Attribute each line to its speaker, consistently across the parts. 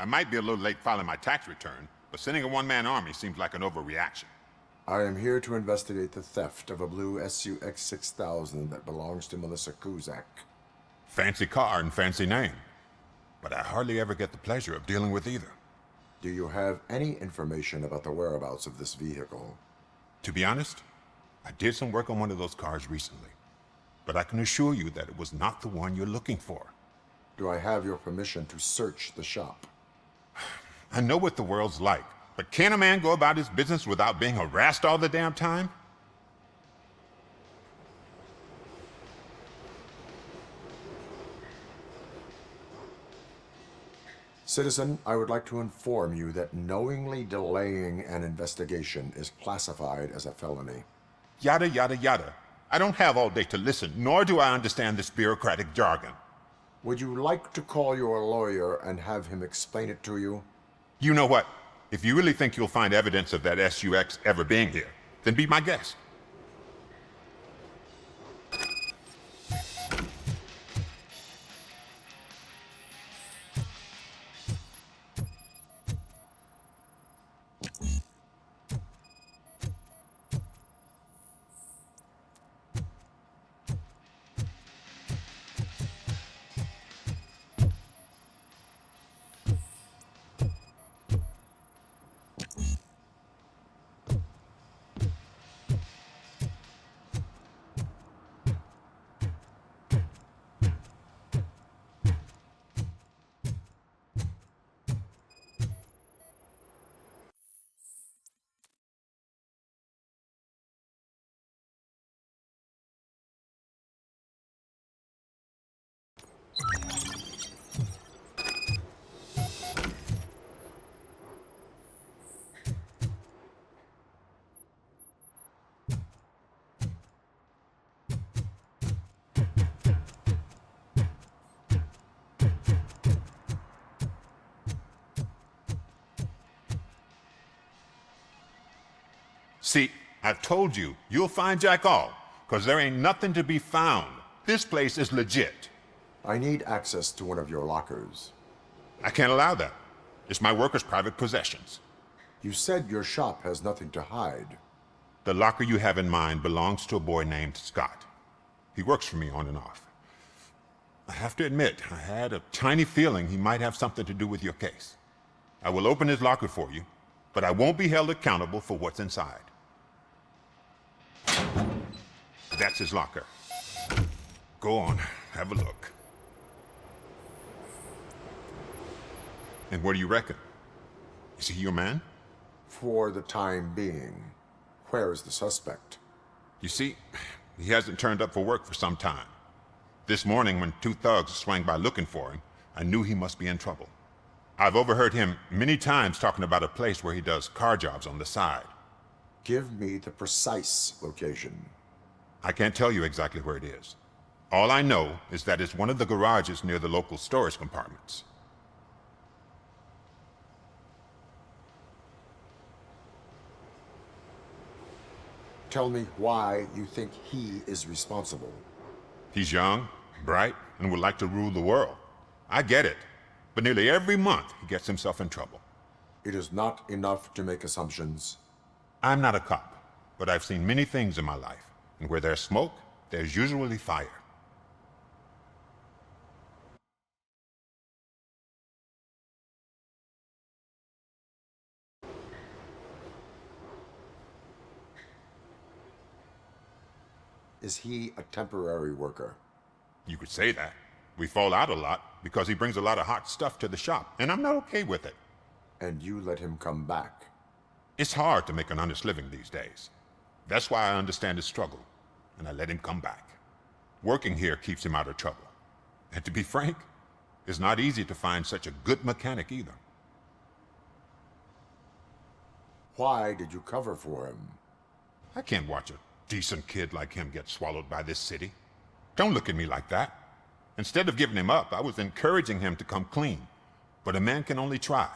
Speaker 1: I might be a little late filing my tax return, but sending a one-man army seems like an overreaction.
Speaker 2: I am here to investigate the theft of a blue SUX 6000 that belongs to Melissa Kuzak.
Speaker 1: Fancy car and fancy name. But I hardly ever get the pleasure of dealing with either.
Speaker 2: Do you have any information about the whereabouts of this vehicle?
Speaker 1: To be honest, I did some work on one of those cars recently. But I can assure you that it was not the one you're looking for.
Speaker 2: Do I have your permission to search the shop?
Speaker 1: I know what the world's like, but can a man go about his business without being harassed all the damn time?
Speaker 2: Citizen, I would like to inform you that knowingly delaying an investigation is classified as a felony.
Speaker 1: Yada, yada, yada. I don't have all day to listen, nor do I understand this bureaucratic jargon.
Speaker 2: Would you like to call your lawyer and have him explain it to you?
Speaker 1: You know what? If you really think you'll find evidence of that SUX ever being here, then be my guest. See, I've told you, you'll find Jack all, because there ain't nothing to be found. This place is legit.
Speaker 2: I need access to one of your lockers.
Speaker 1: I can't allow that. It's my workers' private possessions.
Speaker 2: You said your shop has nothing to hide.
Speaker 1: The locker you have in mind belongs to a boy named Scott. He works for me on and off. I have to admit, I had a tiny feeling he might have something to do with your case. I will open his locker for you, but I won't be held accountable for what's inside. That's his locker. Go on, have a look. And what do you reckon? Is he your man?
Speaker 2: For the time being. Where is the suspect?
Speaker 1: You see, he hasn't turned up for work for some time. This morning, when two thugs swang by looking for him, I knew he must be in trouble. I've overheard him many times talking about a place where he does car jobs on the side.
Speaker 2: Give me the precise location.
Speaker 1: I can't tell you exactly where it is. All I know is that it's one of the garages near the local storage compartments.
Speaker 2: Tell me why you think he is responsible.
Speaker 1: He's young, bright, and would like to rule the world. I get it, but nearly every month he gets himself in trouble.
Speaker 2: It is not enough to make assumptions.
Speaker 1: I'm not a cop, but I've seen many things in my life, and where there's smoke, there's usually fire.
Speaker 2: Is he a temporary worker?
Speaker 1: You could say that. We fall out a lot because he brings a lot of hot stuff to the shop, and I'm not okay with it.
Speaker 2: And you let him come back?
Speaker 1: It's hard to make an honest living these days. That's why I understand his struggle, and I let him come back. Working here keeps him out of trouble. And to be frank, it's not easy to find such a good mechanic either.
Speaker 2: Why did you cover for him?
Speaker 1: I can't watch a decent kid like him get swallowed by this city. Don't look at me like that. Instead of giving him up, I was encouraging him to come clean. But a man can only try.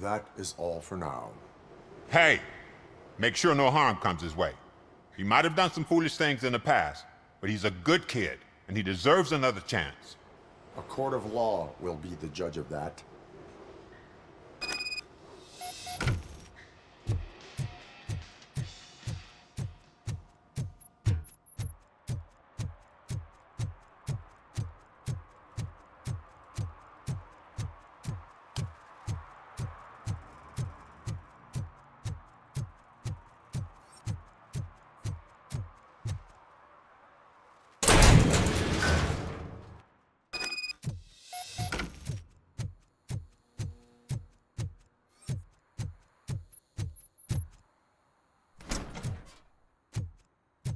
Speaker 2: That is all for now.
Speaker 1: Hey, make sure no harm comes his way. He might have done some foolish things in the past, but he's a good kid, and he deserves another chance.
Speaker 2: A court of law will be the judge of that.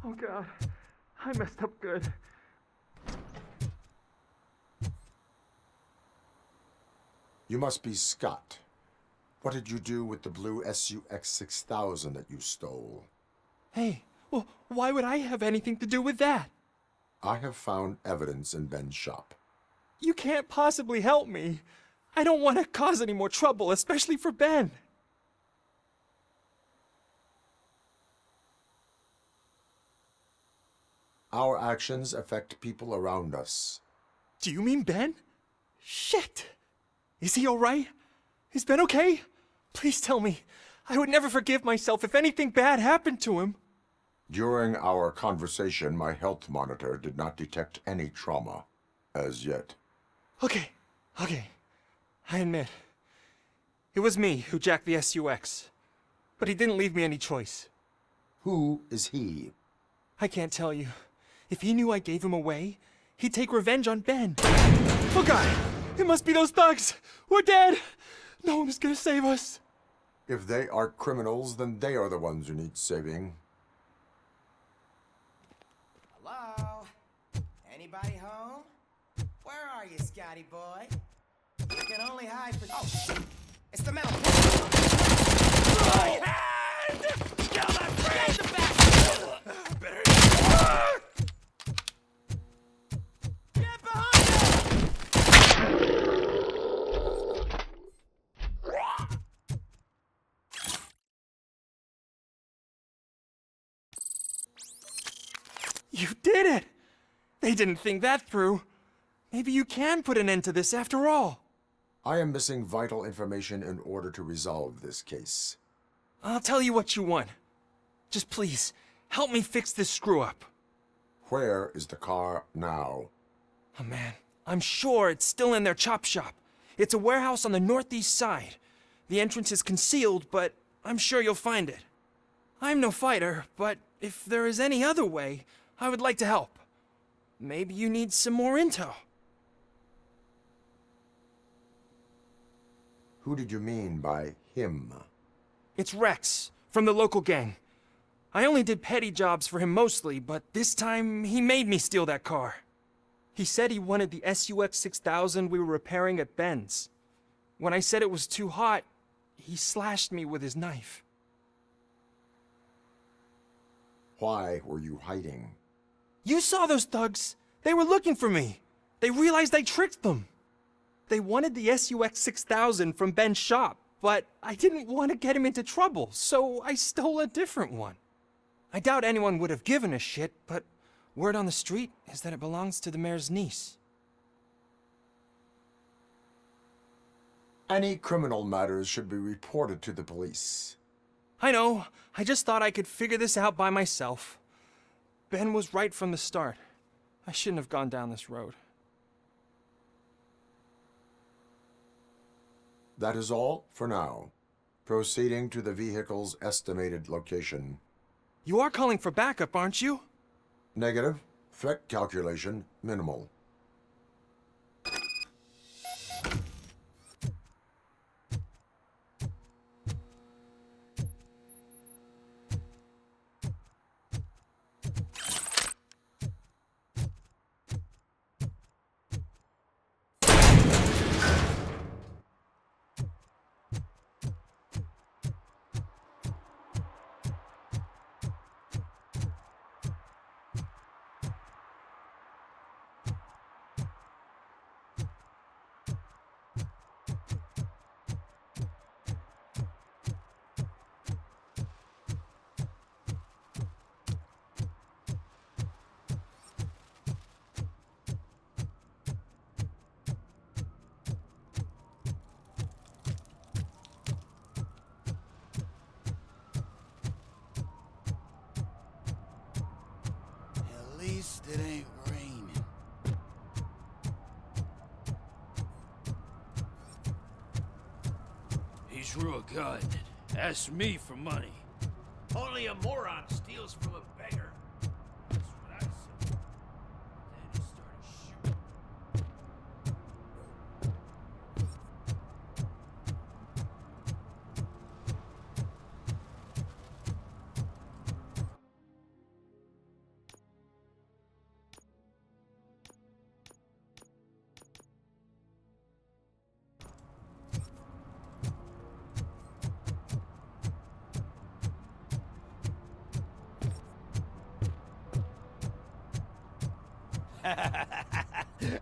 Speaker 3: Oh God, I messed up good.
Speaker 2: You must be Scott. What did you do with the blue SUX 6000 that you stole?
Speaker 3: Hey, well, why would I have anything to do with that?
Speaker 2: I have found evidence in Ben's shop.
Speaker 3: You can't possibly help me. I don't want to cause any more trouble, especially for Ben.
Speaker 2: Our actions affect people around us.
Speaker 3: Do you mean Ben? Shit! Is he alright? Is Ben okay? Please tell me. I would never forgive myself if anything bad happened to him.
Speaker 2: During our conversation, my health monitor did not detect any trauma, as yet.
Speaker 3: Okay. I admit. It was me who jacked the SUX. But he didn't leave me any choice.
Speaker 2: Who is he?
Speaker 3: I can't tell you. If he knew I gave him away, he'd take revenge on Ben. Oh God! It must be those thugs! We're dead! No one is gonna save us.
Speaker 2: If they are criminals, then they are the ones who need saving.
Speaker 4: Hello? Anybody home? Where are you, Scotty boy? You can only hide for... Oh, shit! It's the metal... My hand! Kill that friend! Get the back! Better... Get behind him!
Speaker 3: You did it! They didn't think that through. Maybe you can put an end to this after all.
Speaker 2: I am missing vital information in order to resolve this case.
Speaker 3: I'll tell you what you want. Just please, help me fix this screw-up.
Speaker 2: Where is the car now?
Speaker 3: Oh man, I'm sure it's still in their chop shop. It's a warehouse on the northeast side. The entrance is concealed, but I'm sure you'll find it. I'm no fighter, but if there is any other way, I would like to help. Maybe you need some more intel.
Speaker 2: Who did you mean by him?
Speaker 3: It's Rex, from the local gang. I only did petty jobs for him mostly, but this time he made me steal that car. He said he wanted the SUX 6000 we were repairing at Ben's. When I said it was too hot, he slashed me with his knife.
Speaker 2: Why were you hiding?
Speaker 3: You saw those thugs. They were looking for me. They realized I tricked them. They wanted the SUX 6000 from Ben's shop, but I didn't want to get him into trouble, so I stole a different one. I doubt anyone would have given a shit, but word on the street is that it belongs to the mayor's niece.
Speaker 2: Any criminal matters should be reported to the police.
Speaker 3: I know. I just thought I could figure this out by myself. Ben was right from the start. I shouldn't have gone down this road.
Speaker 2: That is all for now. Proceeding to the vehicle's estimated location.
Speaker 3: You are calling for backup, aren't you?
Speaker 2: Negative. Threat calculation minimal.
Speaker 5: it ain't raining. He's real good. Asks me for money.
Speaker 6: Only a moron steals from a beggar.
Speaker 5: That's what I said. Then he started shooting.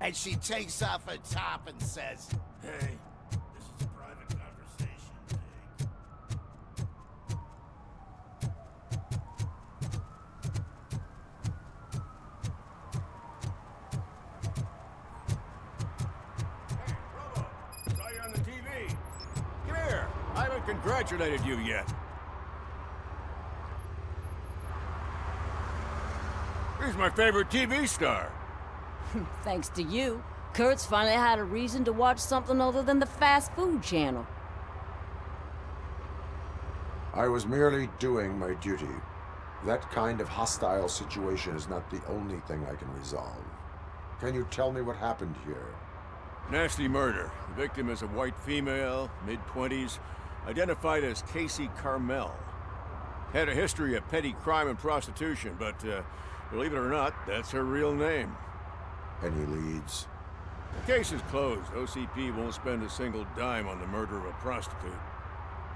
Speaker 6: And she takes off her top and says,
Speaker 5: Hey, this is a private conversation, Jake.
Speaker 6: "Hey, Robo, saw you on the TV. Come here. I haven't congratulated you yet." He's my favorite TV star.
Speaker 7: Thanks to you, Kurt's finally had a reason to watch something other than the fast food channel.
Speaker 2: I was merely doing my duty. That kind of hostile situation is not the only thing I can resolve. Can you tell me what happened here?
Speaker 6: Nasty murder. The victim is a white female, mid-20s, identified as Casey Carmel. Had a history of petty crime and prostitution, but believe it or not, that's her real name.
Speaker 2: Any leads?
Speaker 6: The case is closed. OCP won't spend a single dime on the murder of a prostitute.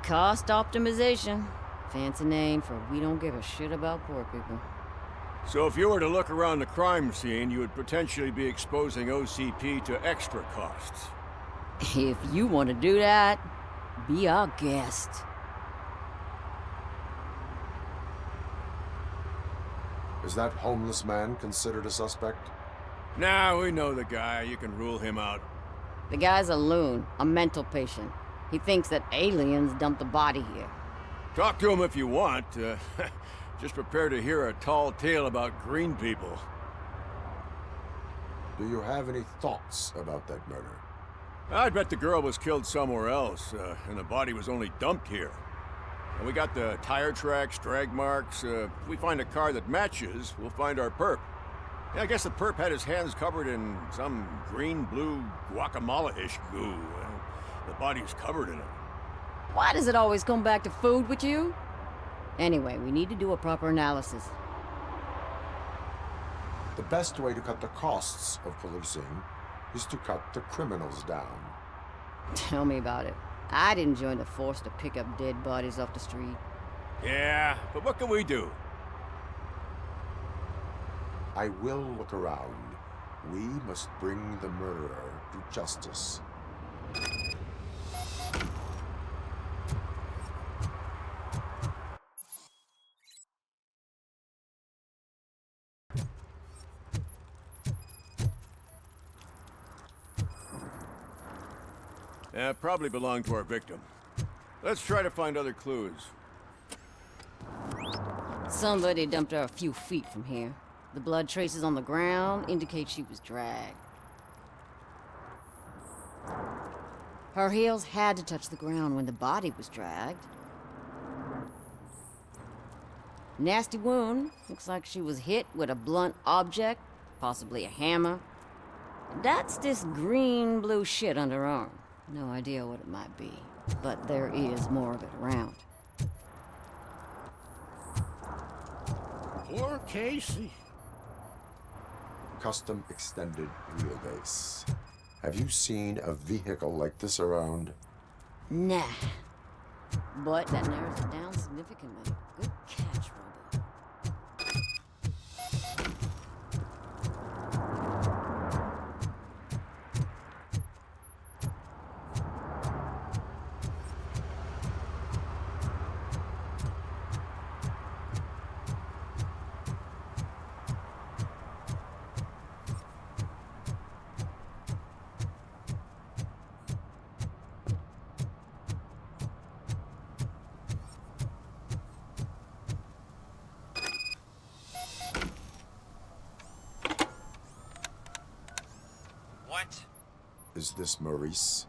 Speaker 7: Cost optimization. Fancy name for we don't give a shit about poor people.
Speaker 6: So if you were to look around the crime scene, you would potentially be exposing OCP to extra costs.
Speaker 7: If you want to do that, be our guest.
Speaker 2: Is that homeless man considered a suspect?
Speaker 6: Now we know the guy. You can rule him out.
Speaker 7: The guy's a loon, a mental patient. He thinks that aliens dumped the body here.
Speaker 6: Talk to him if you want. Just prepare to hear a tall tale about green people.
Speaker 2: Do you have any thoughts about that murder?
Speaker 6: I'd bet the girl was killed somewhere else, and the body was only dumped here. And we got the tire tracks, drag marks. If we find a car that matches, we'll find our perp. Yeah, I guess the perp had his hands covered in some green-blue guacamole-ish goo. The body's covered in it.
Speaker 7: Why does it always come back to food with you? Anyway, we need to do a proper analysis.
Speaker 2: The best way to cut the costs of policing is to cut the criminals down.
Speaker 7: Tell me about it. I didn't join the force to pick up dead bodies off the street.
Speaker 6: Yeah, but what can we do?
Speaker 2: I will look around. We must bring the murderer to justice.
Speaker 6: Probably belonged to our victim. Let's try to find other clues.
Speaker 7: Somebody dumped her a few feet from here. The blood traces on the ground indicate she was dragged. Her heels had to touch the ground when the body was dragged. Nasty wound. Looks like she was hit with a blunt object, possibly a hammer. That's this green-blue shit under her arm. No idea what it might be, but there is more of it around.
Speaker 5: Poor Casey.
Speaker 2: Custom extended wheelbase. Have you seen a vehicle like this around?
Speaker 7: Nah. But that narrows it down significantly. Good catch, Robo.
Speaker 2: Is this Maurice?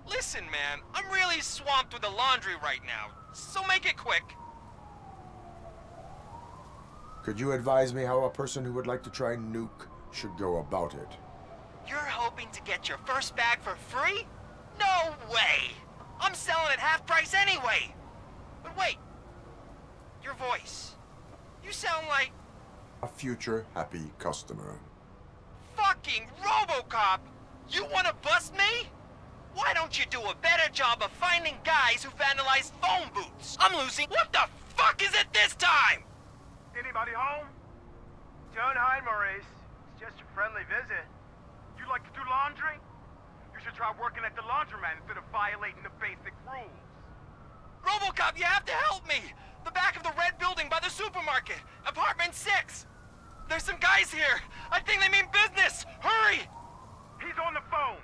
Speaker 3: Listen, man, I'm really swamped with the laundry right now, so make it quick.
Speaker 2: Could you advise me how a person who would like to try Nuke should go about it?
Speaker 3: You're hoping to get your first bag for free? No way! I'm selling at half price anyway! But wait, your voice. You sound like
Speaker 2: A future happy customer.
Speaker 3: fucking RoboCop! You wanna bust me? Why don't you do a better job of finding guys who vandalize phone booths? I'm losing. What the fuck is it this time?
Speaker 8: Anybody home? Don't hide, Maurice. It's just a friendly visit. You like to do laundry? You should try working at the laundromat instead of violating the basic rules.
Speaker 3: RoboCop, you have to help me! The back of the red building by the supermarket, apartment 6. There's some guys here. I think they mean business. Hurry!
Speaker 8: He's on the phone.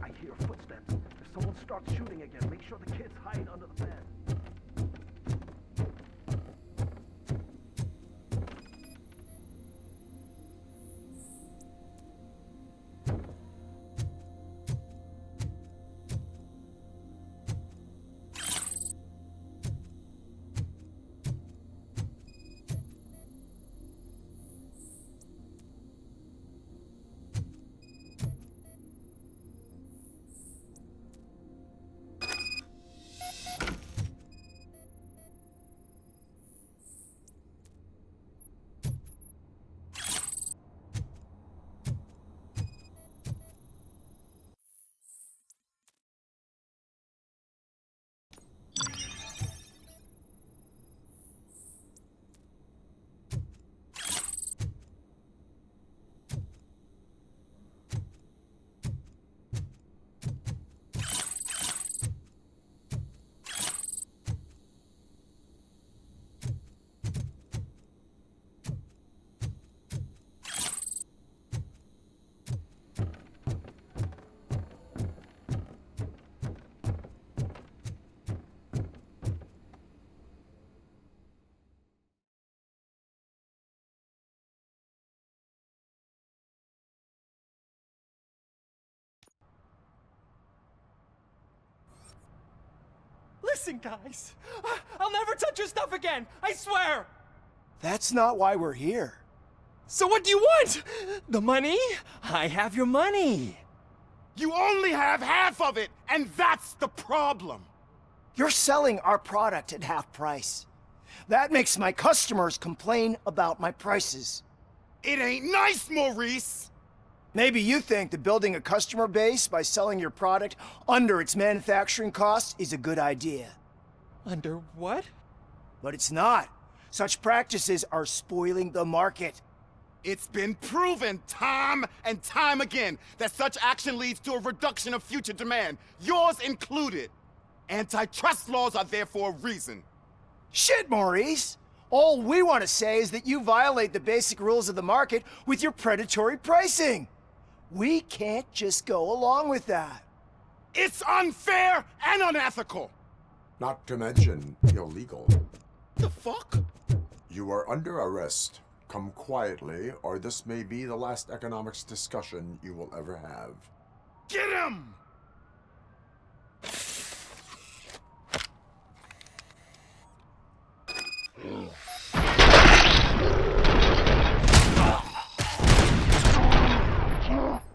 Speaker 8: I hear footsteps. If someone starts shooting again, make sure the kids hide under the bed.
Speaker 3: Listen, guys. I'll never touch your stuff again. I swear.
Speaker 9: That's not why we're here.
Speaker 3: So what do you want? The money? I have your money.
Speaker 9: You only have half of it, and that's the problem. You're selling our product at half price. That makes my customers complain about my prices. It ain't nice, Maurice! Maybe you think that building a customer base by selling your product under its manufacturing costs is a good idea.
Speaker 3: Under what?
Speaker 9: But it's not. Such practices are spoiling the market. It's been proven time and time again that such action leads to a reduction of future demand, yours included. Antitrust laws are there for a reason. Shit, Maurice! All we want to say is that you violate the basic rules of the market with your predatory pricing. We can't just go along with that. It's unfair and unethical!
Speaker 2: Not to mention illegal.
Speaker 9: The fuck?
Speaker 2: You are under arrest. Come quietly, or this may be the last economics discussion you will ever have.
Speaker 9: Get him!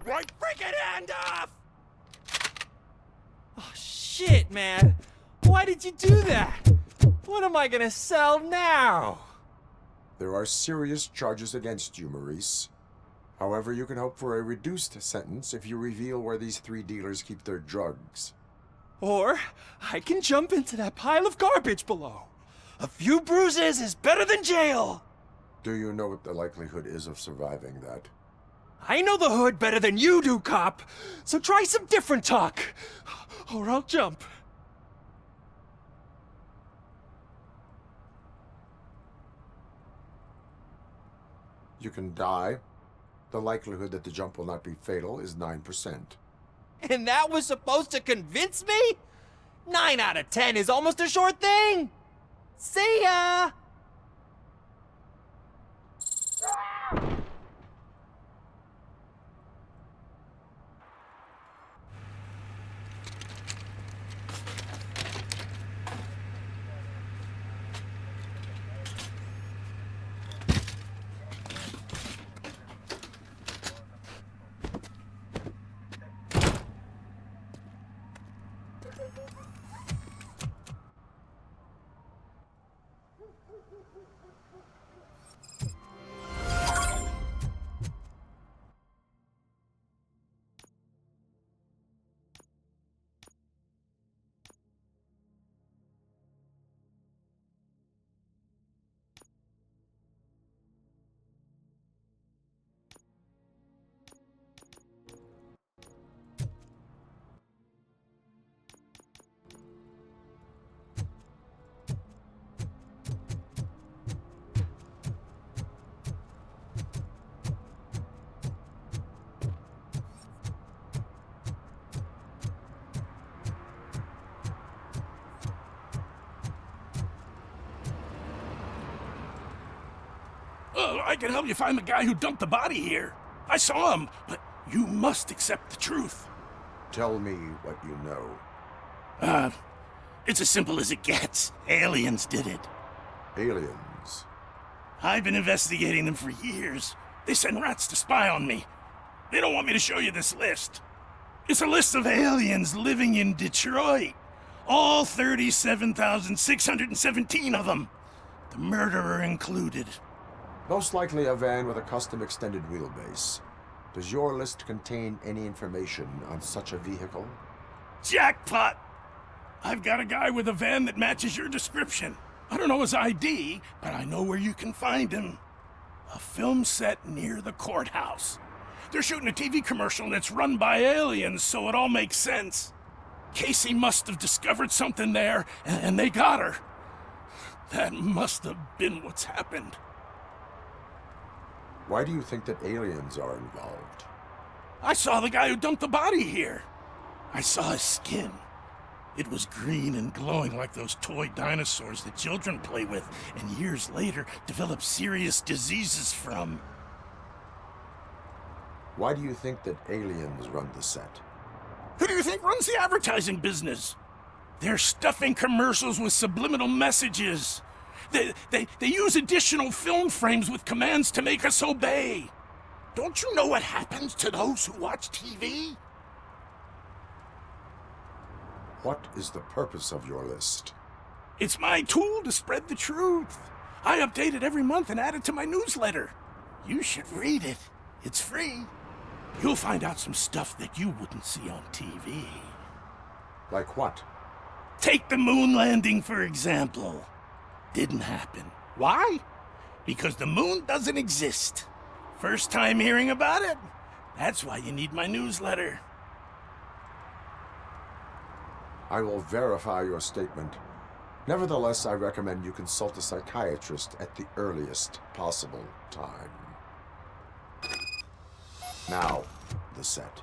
Speaker 3: Right freaking hand off! Oh, shit, man. Why Why'd you do that? What am I gonna sell now?
Speaker 2: There are serious charges against you, Maurice. However, you can hope for a reduced sentence if you reveal where these 3 dealers keep their drugs.
Speaker 3: Or I can jump into that pile of garbage below. A few bruises is better than jail.
Speaker 2: Do you know what the likelihood is of surviving that?
Speaker 3: I know the hood better than you do, cop. So try some different talk, or I'll jump.
Speaker 2: You can die. The likelihood that the jump will not be fatal is 9%.
Speaker 3: And that was supposed to convince me? 9 out of 10 is almost a sure thing. See ya!
Speaker 5: I can help you find the guy who dumped the body here. I saw him, but you must accept the truth.
Speaker 2: Tell me what you know.
Speaker 5: It's as simple as it gets. Aliens did it.
Speaker 2: Aliens.
Speaker 5: I've been investigating them for years. They send rats to spy on me. They don't want me to show you this list. It's a list of aliens living in Detroit. All 37,617 of them. The murderer included.
Speaker 2: Most likely a van with a custom extended wheelbase. Does your list contain any information on such a vehicle?
Speaker 5: Jackpot! I've got a guy with a van that matches your description. I don't know his ID, but I know where you can find him. A film set near the courthouse. They're shooting a TV commercial and it's run by aliens, so it all makes sense. Casey must have discovered something there, and they got her. That must have been what's happened.
Speaker 2: Why do you think that aliens are involved?
Speaker 5: I saw the guy who dumped the body here. I saw his skin. It was green and glowing like those toy dinosaurs that children play with and years later develop serious diseases from.
Speaker 2: Why do you think that aliens run the set?
Speaker 5: Who do you think runs the advertising business? They're stuffing commercials with subliminal messages. They use additional film frames with commands to make us obey. Don't you know what happens to those who watch TV?
Speaker 2: What is the purpose of your list?
Speaker 5: It's my tool to spread the truth. I update it every month and add it to my newsletter. You should read it. It's free. You'll find out some stuff that you wouldn't see on TV.
Speaker 2: Like what?
Speaker 5: Take the moon landing, for example. Didn't happen. Why? Because the moon doesn't exist. First time hearing about it? That's why you need my newsletter.
Speaker 2: I will verify your statement. Nevertheless, I recommend you consult a psychiatrist at the earliest possible time. Now, the set.